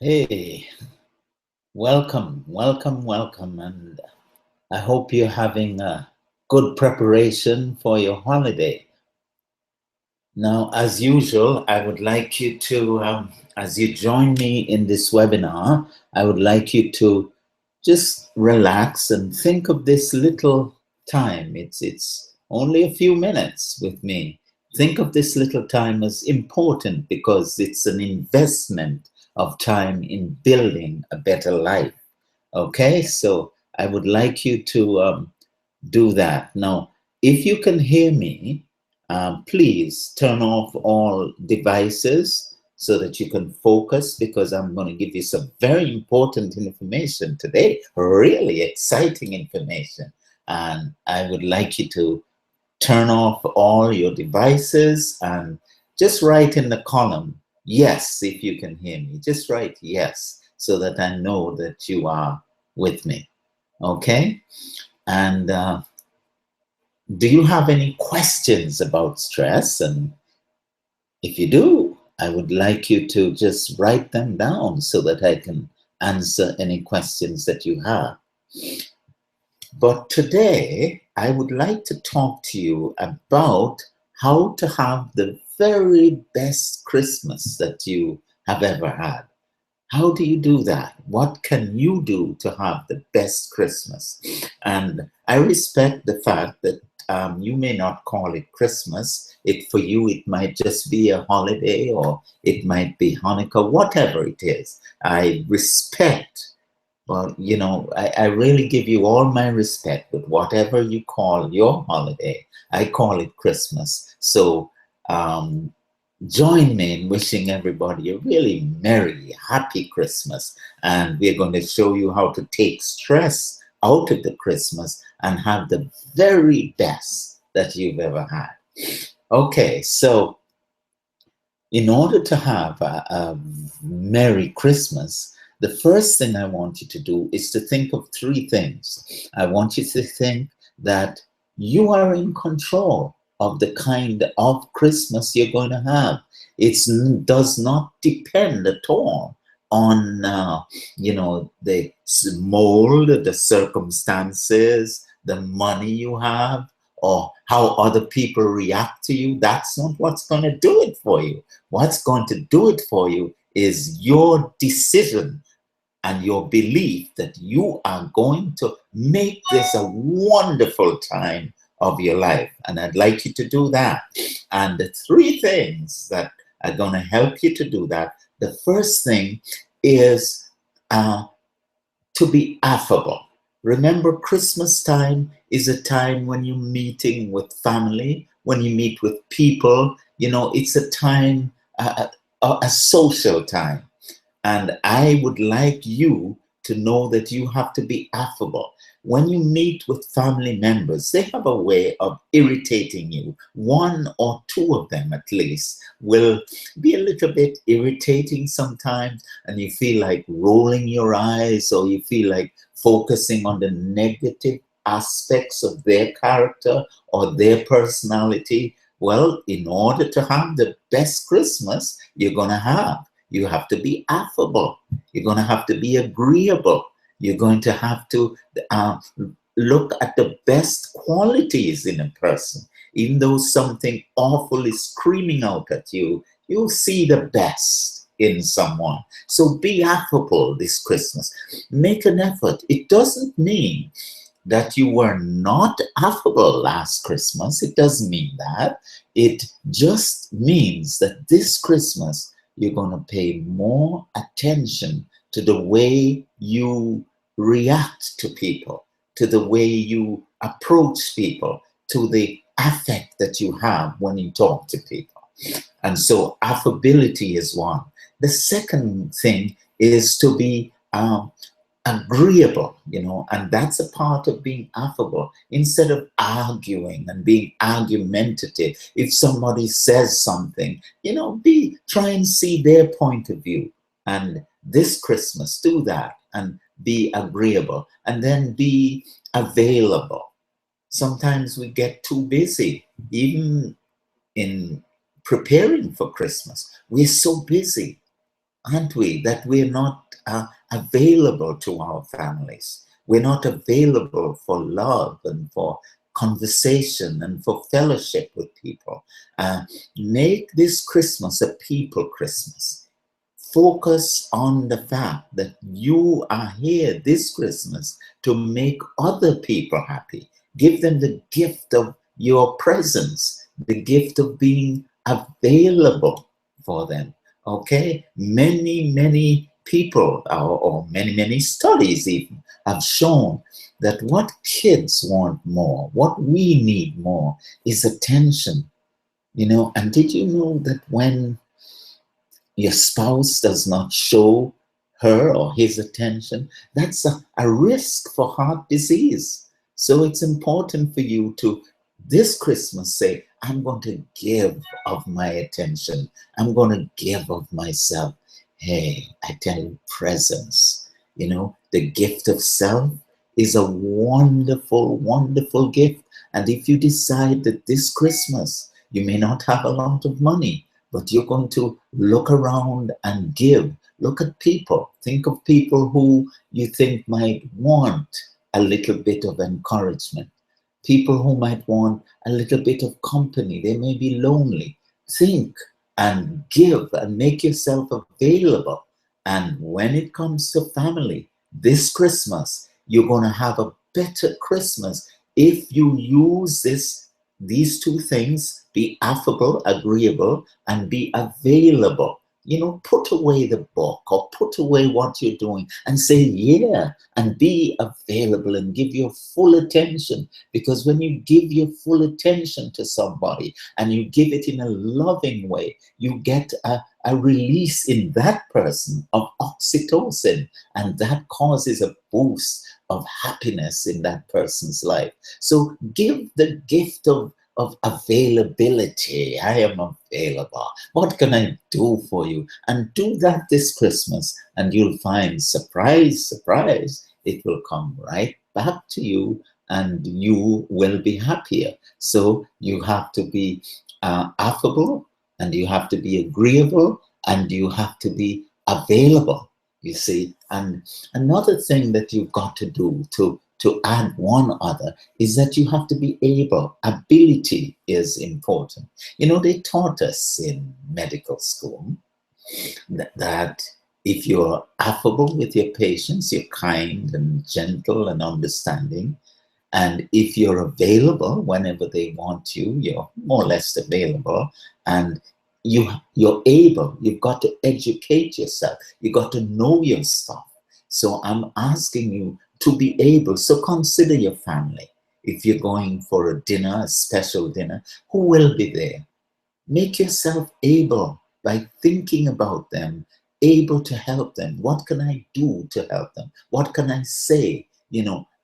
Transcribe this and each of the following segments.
Hey, welcome, welcome, welcome, and I hope you're having a good preparation for your holiday. Now, as usual, I would like you to, as you join me in this webinar, I would like you to just relax and think of this little time. It's only a few minutes with me. Think of this little time as important because it's an investment of time in building a better life. Okay, so I would like you to do that. Now, if you can hear me, please turn off all devices so that you can focus because I'm going to give you some very important information today, really exciting information. And I would like you to turn off all your devices and just write in the column, yes, if you can hear me. Just write yes so that I know that you are with me. Okay? And do you have any questions about stress? And if you do, I would like you to just write them down so that I can answer any questions that you have. But today, I would like to talk to you about how to have the very best Christmas that you have ever had. How do you do that? What can you do to have the best Christmas? And I respect the fact that you may not call it Christmas. For you, it might just be a holiday or it might be Hanukkah, whatever it is. I respect, well, I really give you all my respect with whatever you call your holiday. I call it Christmas. So um, join me in wishing everybody a really merry, happy Christmas. And we're going to show you how to take stress out of the Christmas and have the very best that you've ever had. Okay, so in order to have a merry Christmas, the first thing I want you to do is to think of three things. I want you to think that you are in control of the kind of Christmas you're going to have. It does not depend at all on, the mold, the circumstances, the money you have, or how other people react to you. That's not what's going to do it for you. What's going to do it for you is your decision and your belief that you are going to make this a wonderful time of your life. And I'd like you to do that. And the three things that are going to help you to do that, the first thing is to be affable. Remember, Christmas time is a time when you're meeting with family, when you meet with people. It's a time, a social time. And I would like you to know that you have to be affable. When you meet with family members, they have a way of irritating you. One or two of them, at least, will be a little bit irritating sometimes, and you feel like rolling your eyes, or you feel like focusing on the negative aspects of their character or their personality. Well, in order to have the best Christmas you're going to have, you have to be affable. You're going to have to be agreeable. You're going to have to look at the best qualities in a person. Even though something awful is screaming out at you, you'll see the best in someone. So be affable this Christmas. Make an effort. It doesn't mean that you were not affable last Christmas. It doesn't mean that. It just means that this Christmas, you're going to pay more attention to the way you react to people, to the way you approach people, to the affect that you have when you talk to people. And so affability is one. The second thing is to be agreeable, and that's a part of being affable. Instead of arguing and being argumentative, if somebody says something, try and see their point of view. And this Christmas, do that and be agreeable, and then be available. Sometimes we get too busy, even in preparing for Christmas. We're so busy. aren't we? That we're not available to our families. We're not available for love and for conversation and for fellowship with people. Make this Christmas a people Christmas. Focus on the fact that you are here this Christmas to make other people happy. Give them the gift of your presence, the gift of being available for them. Okay? Many people, or many studies even, have shown that what kids want more, what we need more, is attention. And did you know that when your spouse does not show her or his attention, that's a risk for heart disease. So it's important for you to, this Christmas, say, I'm going to give of my attention. I'm going to give of myself. Hey, I tell you, presence, the gift of self is a wonderful gift. And if you decide that this Christmas, you may not have a lot of money, but you're going to look around and give. Look at people. Think of people who you think might want a little bit of encouragement. People who might want a little bit of company. They may be lonely. Think and give and make yourself available. And when it comes to family, this Christmas, you're going to have a better Christmas if you use these two things: be affable, agreeable, and be available. Put away the book or put away what you're doing and say, yeah, and be available and give your full attention. Because when you give your full attention to somebody and you give it in a loving way, you get a release in that person of oxytocin, and that causes a boost of happiness in that person's life. So give the gift of availability. I am available. What can I do for you? And do that this Christmas, and you'll find, surprise, it will come right back to you, and you will be happier. So you have to be affable, and you have to be agreeable, and you have to be available, you see. And another thing that you've got to do to add one other is that you have to be able. Ability is important. They taught us in medical school that if you're affable with your patients, you're kind and gentle and understanding, and if you're available whenever they want you, you're more or less available, and you're able, you've got to educate yourself. You've got to know your stuff. So I'm asking you to be able. So consider your family. If you're going for a dinner, a special dinner, who will be there? Make yourself able by thinking about them, able to help them. What can I do to help them? What can I say?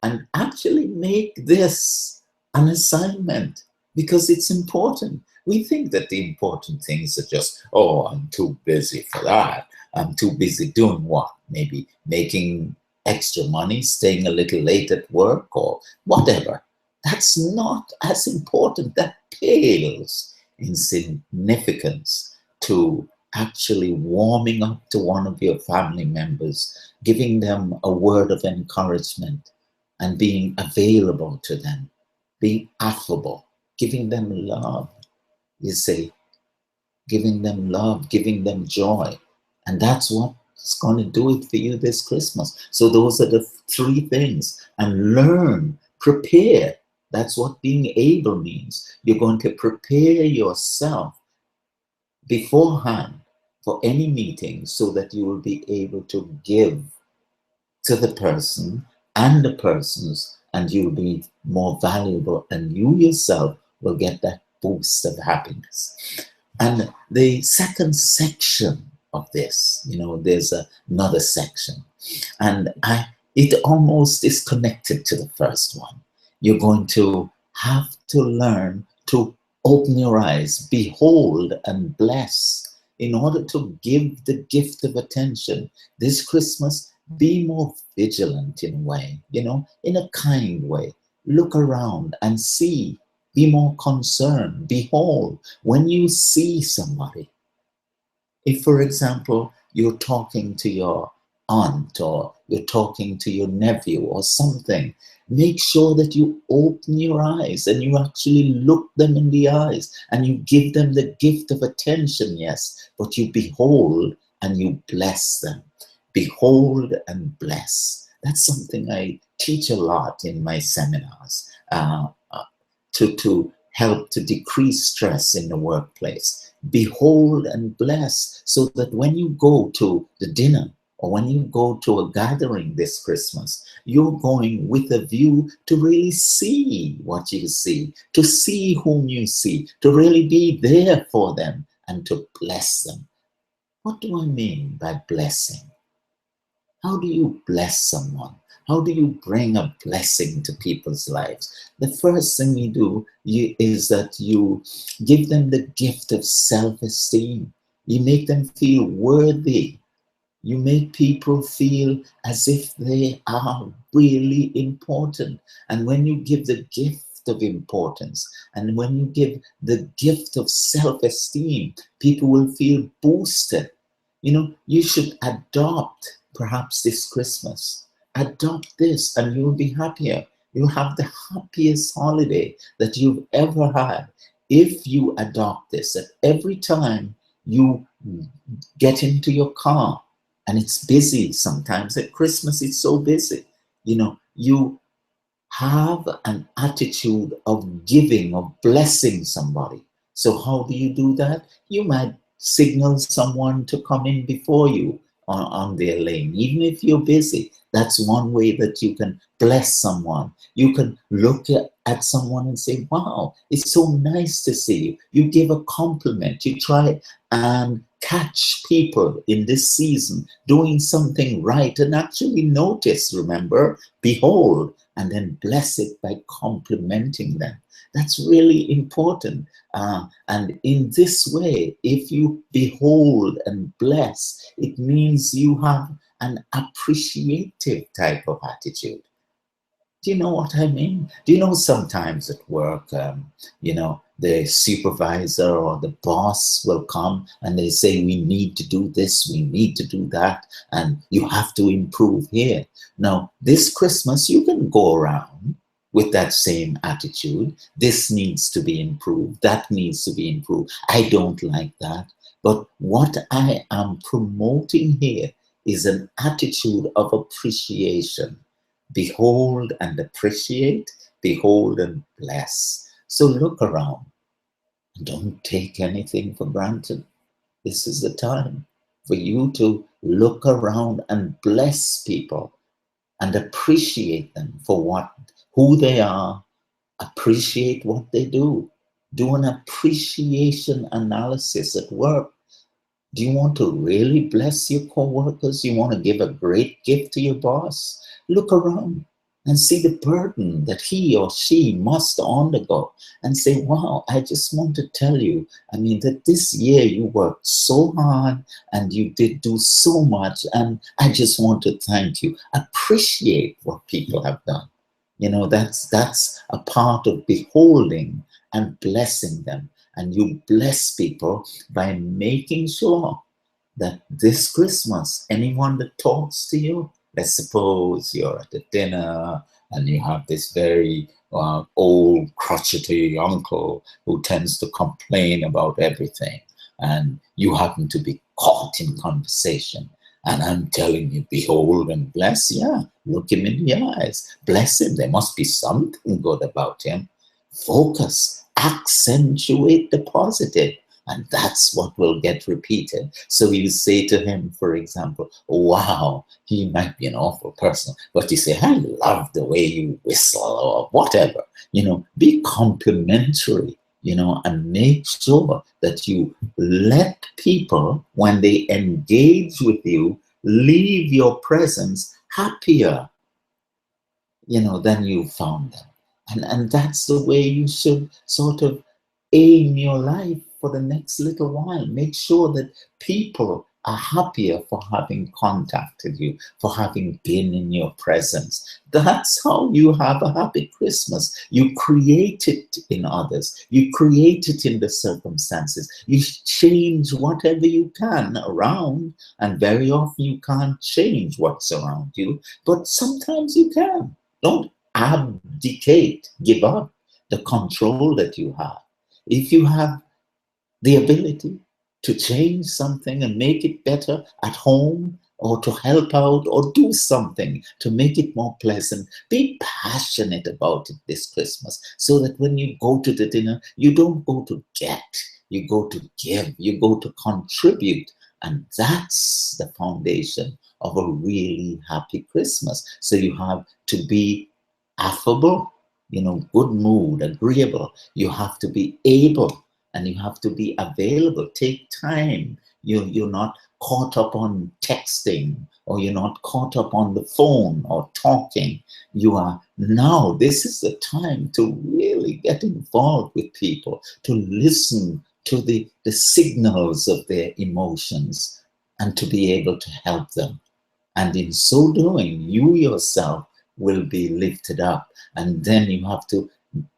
And actually make this an assignment, because it's important. We think that the important things are just, oh, I'm too busy for that. I'm too busy doing what? Maybe making extra money, staying a little late at work, or whatever. That's not as important. That pales in significance to actually warming up to one of your family members, giving them a word of encouragement, and being available to them, being affable, giving them love, you see, giving them love, giving them joy. And that's what's going to do it for you this Christmas. So those are the three things. And learn, prepare. That's what being able means. You're going to prepare yourself beforehand for any meeting so that you will be able to give to the person and the persons, and you'll be more valuable, and you yourself will get that boost of happiness. And the second section of this, there's another section, and it almost is connected to the first one. You're going to have to learn to open your eyes, behold, and bless in order to give the gift of attention this Christmas. Be more vigilant in a way, in a kind way. Look around and see. Be more concerned. Behold, when you see somebody, if, for example, you're talking to your aunt or you're talking to your nephew or something, make sure that you open your eyes and you actually look them in the eyes and you give them the gift of attention, yes, but you behold and you bless them. Behold and bless. That's something I teach a lot in my seminars, to help to decrease stress in the workplace. Behold and bless, so that when you go to the dinner or when you go to a gathering this Christmas, you're going with a view to really see what you see, to see whom you see, to really be there for them and to bless them. What do I mean by blessing? How do you bless someone? How do you bring a blessing to people's lives? The first thing you do is that you give them the gift of self-esteem. You make them feel worthy. You make people feel as if they are really important. And when you give the gift of importance and when you give the gift of self-esteem, people will feel boosted. You know, you should adopt, perhaps this Christmas, adopt this and you'll be happier. You'll have the happiest holiday that you've ever had if you adopt this. That every time you get into your car and it's busy, sometimes at Christmas it's so busy, you know, you have an attitude of giving, of blessing somebody. So how do you do that? You might signal someone to come in before you on their lane, even if you're busy. That's one way that you can bless someone. You can look at someone and say, wow, it's so nice to see you. You give a compliment. You try and catch people in this season doing something right and actually notice, remember, behold, and then bless it by complimenting them. That's really important. And in this way, if you behold and bless, it means you have an appreciative type of attitude. Do you know what I mean? Do you know sometimes at work, you know, the supervisor or the boss will come and they say, we need to do this, we need to do that, and you have to improve here. Now, this Christmas, you can go around with that same attitude. This needs to be improved. That needs to be improved. I don't like that. But what I am promoting here is an attitude of appreciation. Behold and appreciate, behold and bless. So look around and don't take anything for granted. This is the time for you to look around and bless people and appreciate them for who they are, appreciate what they do. Do an appreciation analysis at work. Do you want to really bless your co-workers? You want to give a great gift to your boss? Look around and see the burden that he or she must undergo and say, wow, I just want to tell you, I mean, that this year you worked so hard and you did do so much, and I just want to thank you. Appreciate what people have done. You know, that's a part of beholding and blessing them. And you bless people by making sure that this Christmas, anyone that talks to you, let's suppose you're at a dinner and you have this very old, crotchety uncle who tends to complain about everything, and you happen to be caught in conversation. And I'm telling you, behold and bless. Yeah, look him in the eyes. Bless him. There must be something good about him. Focus. Accentuate the positive. And that's what will get repeated. So you say to him, for example, wow, he might be an awful person, but you say, I love the way you whistle or whatever. You know, be complimentary, you know, and make sure that you let people, when they engage with you, leave your presence happier, you know, than you found them. And that's the way you should sort of aim your life for the next little while. Make sure that people are happier for having contacted you, for having been in your presence. That's how you have a happy Christmas. You create it in others. You create it in the circumstances. You change whatever you can around, and very often you can't change what's around you, but sometimes you can. Don't abdicate, give up the control that you have. If you have the ability to change something and make it better at home, or to help out or do something to make it more pleasant, be passionate about it this Christmas, so that when you go to the dinner, you don't go to get, you go to give, you go to contribute. And that's the foundation of a really happy Christmas. So you have to be affable, good mood, agreeable. You have to be able, and you have to be available. Take time. You're not caught up on texting, or you're not caught up on the phone or talking. This is the time to really get involved with people, to listen to the signals of their emotions, and to be able to help them. And in so doing, you yourself will be lifted up. And then you have to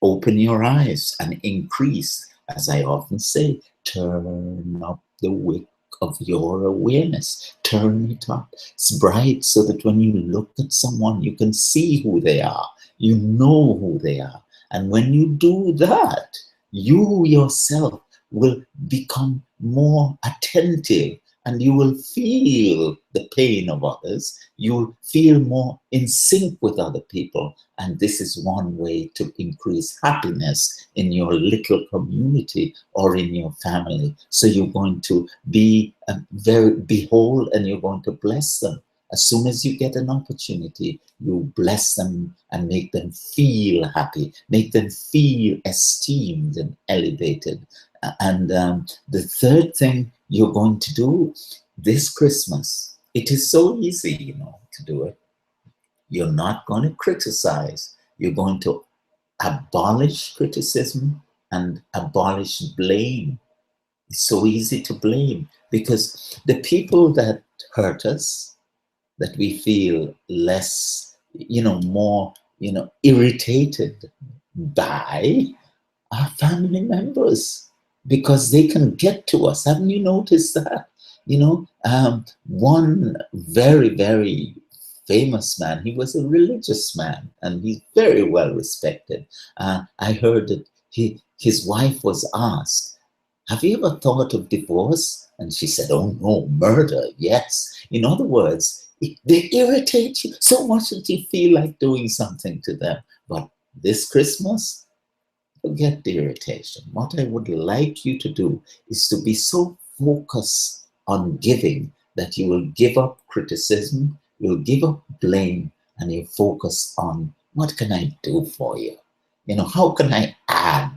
open your eyes and increase, as I often say, turn up the wick of your awareness. Turn it up. It's bright, so that when you look at someone, you can see who they are. You know who they are. And when you do that, you yourself will become more attentive, and you will feel the pain of others. You'll feel more in sync with other people. And this is one way to increase happiness in your little community or in your family. So you're going to be behold, and you're going to bless them. As soon as you get an opportunity, you bless them and make them feel happy, make them feel esteemed and elevated. And the third thing you're going to do this Christmas, it is so easy, to do it. You're not going to criticize. You're going to abolish criticism and abolish blame. It's so easy to blame, because the people that hurt us, that we feel less, more, irritated by, are family members, because they can get to us. Haven't you noticed that? One very, very famous man, he was a religious man, and he's very well respected. I heard that his wife was asked, have you ever thought of divorce? And she said, oh no, murder, yes. In other words, they irritate you so much that you feel like doing something to them. But this Christmas, forget the irritation. What I would like you to do is to be so focused on giving that you will give up criticism, you'll give up blame, and you focus on, what can I do for you? How can I add?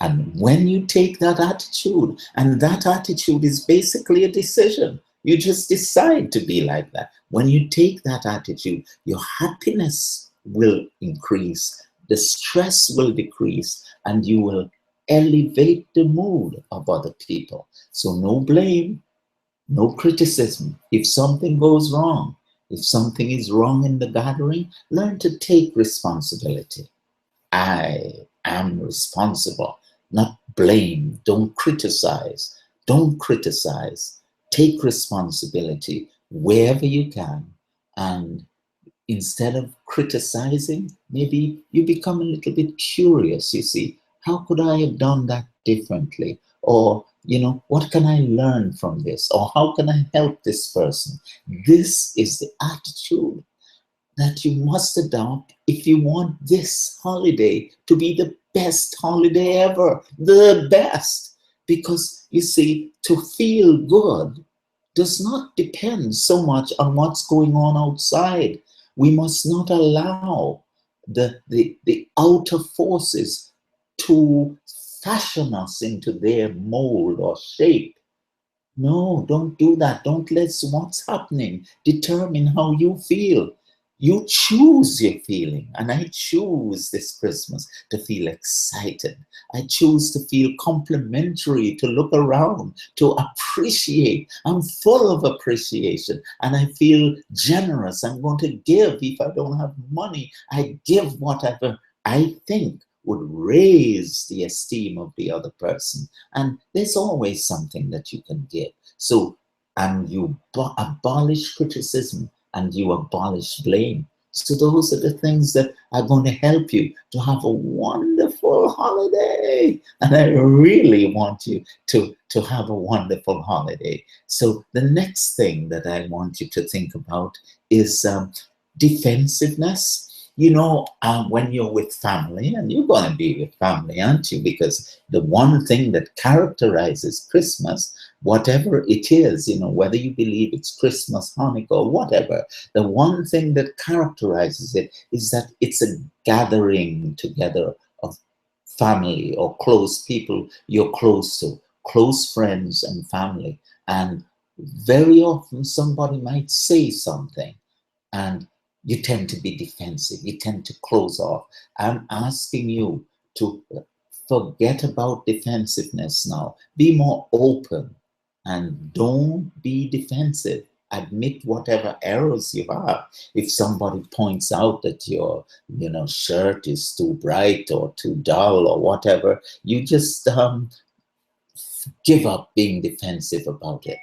And when you take that attitude, and that attitude is basically a decision, you just decide to be like that. When you take that attitude, your happiness will increase, the stress will decrease, and you will elevate the mood of other people. So no blame, no criticism. If something goes wrong, if something is wrong in the gathering, learn to take responsibility. I am responsible, not blame. Don't criticize. Don't criticize. Take responsibility wherever you can. And instead of criticizing, maybe you become a little bit curious. You see, how could I have done that differently? Or, what can I learn from this? Or how can I help this person? This is the attitude that you must adopt if you want this holiday to be the best holiday ever, the best. Because you see, to feel good does not depend so much on what's going on outside. We must not allow the outer forces to fashion us into their mold or shape. No, don't do that. Don't let what's happening determine how you feel. You choose your feeling, and I choose this Christmas to feel excited. I choose to feel complimentary, to look around, to appreciate. I'm full of appreciation, and I feel generous. I'm going to give. If I don't have money, I give whatever I think would raise the esteem of the other person. And there's always something that you can give. So, and you abolish criticism and you abolish blame. So those are the things that are going to help you to have a wonderful holiday. And I really want you to have a wonderful holiday. So the next thing that I want you to think about is defensiveness. You know, when you're with family, and you're going to be with family, aren't you? Because the one thing that characterizes Christmas, whatever it is, you know, whether you believe it's Christmas, Hanukkah, or whatever, the one thing that characterizes it is that it's a gathering together of family or close people you're close to, close friends and family. And very often somebody might say something, and you tend to be defensive. You tend to close off. I'm asking you to forget about defensiveness now. Be more open and don't be defensive. Admit whatever errors you have. If somebody points out that your, shirt is too bright or too dull or whatever, you just give up being defensive about it.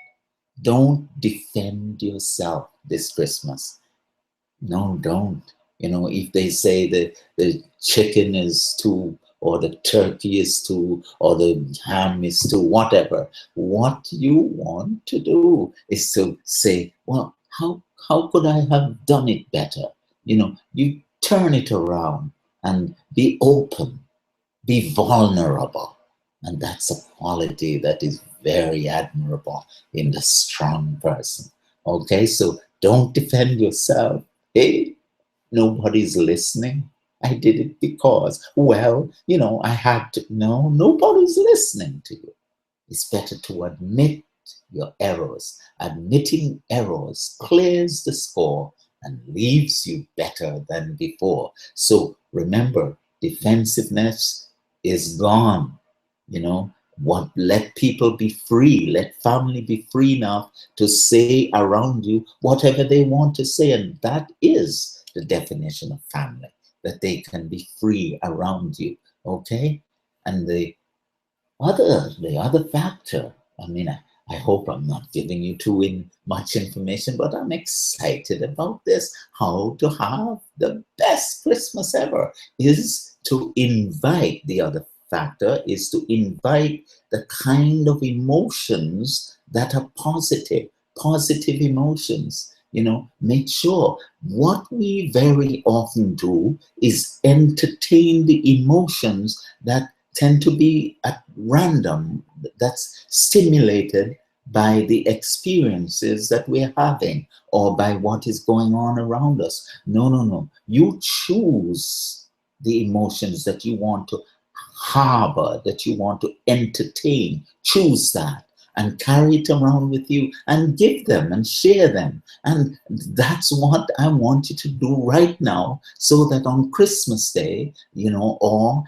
Don't defend yourself this Christmas. No, don't. If they say the chicken is too, or the turkey is too, or the ham is too, whatever, what you want to do is to say, well, how could I have done it better? You turn it around and be open, be vulnerable. And that's a quality that is very admirable in the strong person. Okay, so don't defend yourself. Hey, nobody's listening. I did it because, well, I had to. No, nobody's listening to you. It's better to admit your errors. Admitting errors clears the score and leaves you better than before. So remember, defensiveness is gone. Let people be free. Let family be free enough to say around you whatever they want to say. And that is the definition of family, that they can be free around you. Okay? And the other factor, I hope I'm not giving you too much information, but I'm excited about this. How to have the best Christmas ever is to invite. The other factor is to invite the kind of emotions that are positive emotions. Make sure what we very often do is entertain the emotions that tend to be at random, that's stimulated by the experiences that we're having or by what is going on around us. No. You choose the emotions that you want to harbor, that you want to entertain. Choose that and carry it around with you and give them and share them. And that's what I want you to do right now, so that on Christmas Day, or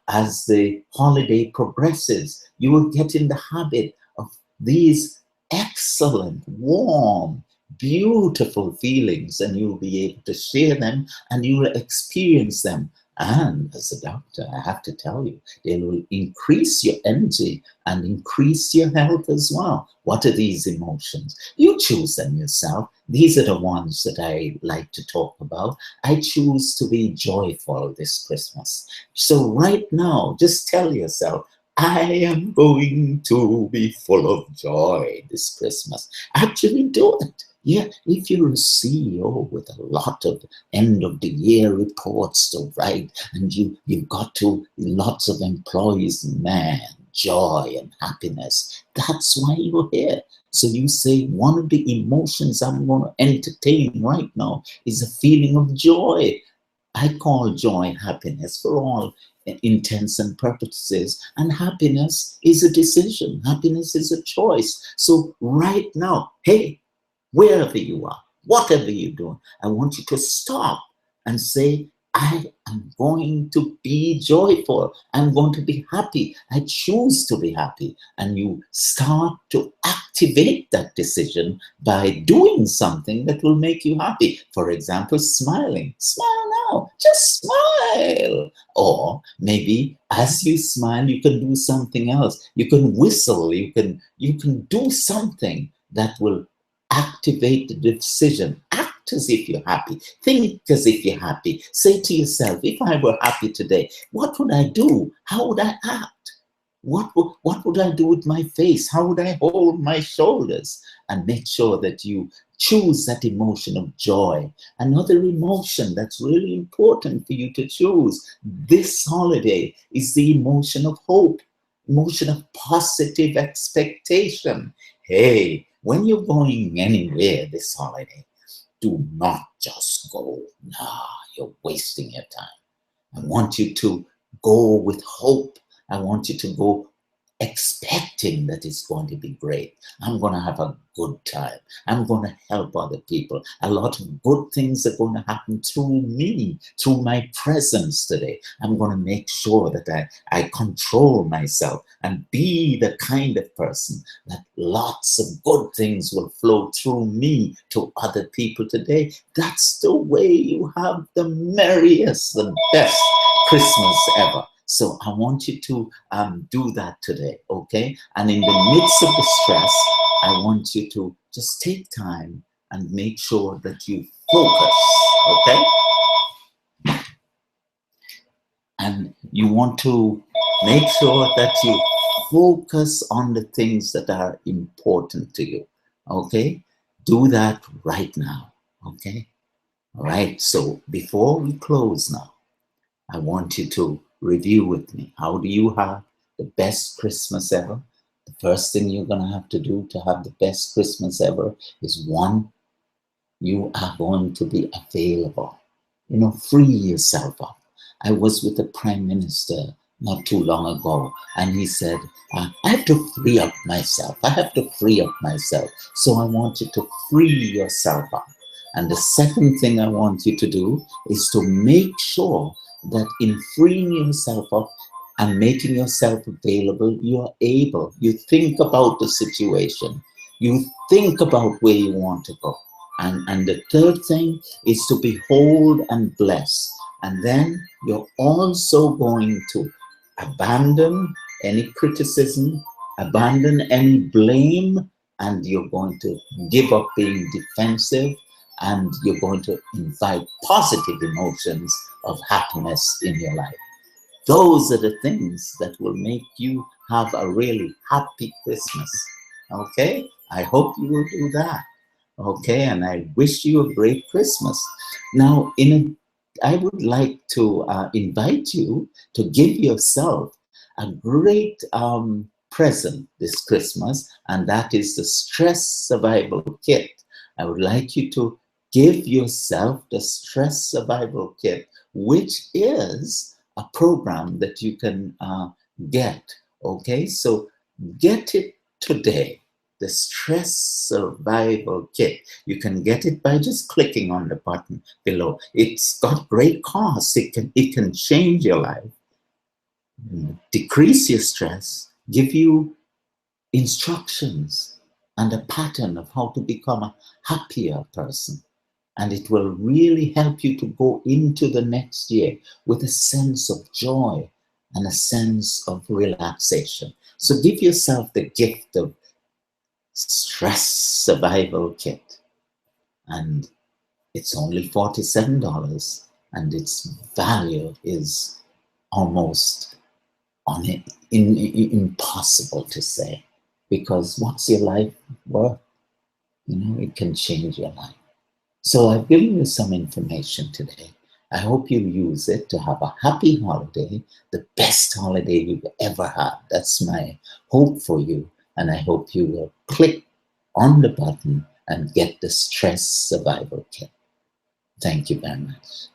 as the holiday progresses, you will get in the habit of these excellent, warm, beautiful feelings, and you'll be able to share them and you will experience them. And as a doctor, I have to tell you, they will increase your energy and increase your health as well. What are these emotions? You choose them yourself. These are the ones that I like to talk about. I choose to be joyful this Christmas. So right now, just tell yourself, I am going to be full of joy this Christmas. Actually do it. Yeah, if you're a CEO with a lot of end of the year reports to write, and you've got lots of employees, man, joy and happiness. That's why you're here. So you say, one of the emotions I'm going to entertain right now is a feeling of joy. I call joy happiness for all intents and purposes. And happiness is a decision. Happiness is a choice. So right now, hey, wherever you are, whatever you're doing, I want you to stop and say, I am going to be joyful. I'm going to be happy. I choose to be happy. And you start to activate that decision by doing something that will make you happy. For example, smiling. Smile now. Just smile. Or maybe as you smile, you can do something else. You can whistle. You can do something that will activate the decision. Act as if you're happy. Think as if you're happy. Say to yourself, if I were happy today, what would I do? How would I act? What would I do with my face? How would I hold my shoulders? And make sure that you choose that emotion of joy. Another emotion that's really important for you to choose this holiday is the emotion of hope, emotion of positive expectation. Hey, when you're going anywhere this holiday, do not just go. Nah, you're wasting your time. I want you to go with hope. I want you to go expecting that it's going to be great. I'm going to have a good time. I'm going to help other people. A lot of good things are going to happen through me, through my presence today. I'm going to make sure that I control myself and be the kind of person that lots of good things will flow through me to other people today. That's the way you have the merriest, the best Christmas ever. So I want you to do that today, okay? And in the midst of the stress, I want you to just take time and make sure that you focus, okay? And you want to make sure that you focus on the things that are important to you, okay? Do that right now, okay? All right, so before we close now, I want you to review with me. How do you have the best Christmas ever? The first thing you're going to have to do to have the best Christmas ever is, one, you are going to be available. You know, free yourself up. I was with the Prime Minister not too long ago, and he said, I have to free up myself. I have to free up myself. So I want you to free yourself up. And the second thing I want you to do is to make sure that in freeing yourself up and making yourself available, you're able. You think about the situation. You think about where you want to go. And the third thing is to behold and bless. And then you're also going to abandon any criticism, abandon any blame, and you're going to give up being defensive, and you're going to invite positive emotions of happiness in your life. Those are the things that will make you have a really happy Christmas. Okay? I hope you will do that. Okay? And I wish you a great Christmas. Now, I would like to invite you to give yourself a great present this Christmas, and that is the Stress Survival Kit. I would like you to give yourself the Stress Survival Kit, which is a program that you can get. Okay, so get it today. The Stress Survival Kit. You can get it by just clicking on the button below. It's got great costs. It can change your life, decrease your stress, give you instructions and a pattern of how to become a happier person. And it will really help you to go into the next year with a sense of joy and a sense of relaxation. So give yourself the gift of Stress Survival Kit. And it's only $47, and its value is almost impossible to say, because what's your life worth? You know, it can change your life. So I've given you some information today. I hope you use it to have a happy holiday, the best holiday you've ever had. That's my hope for you. And I hope you will click on the button and get the Stress Survival Kit. Thank you very much.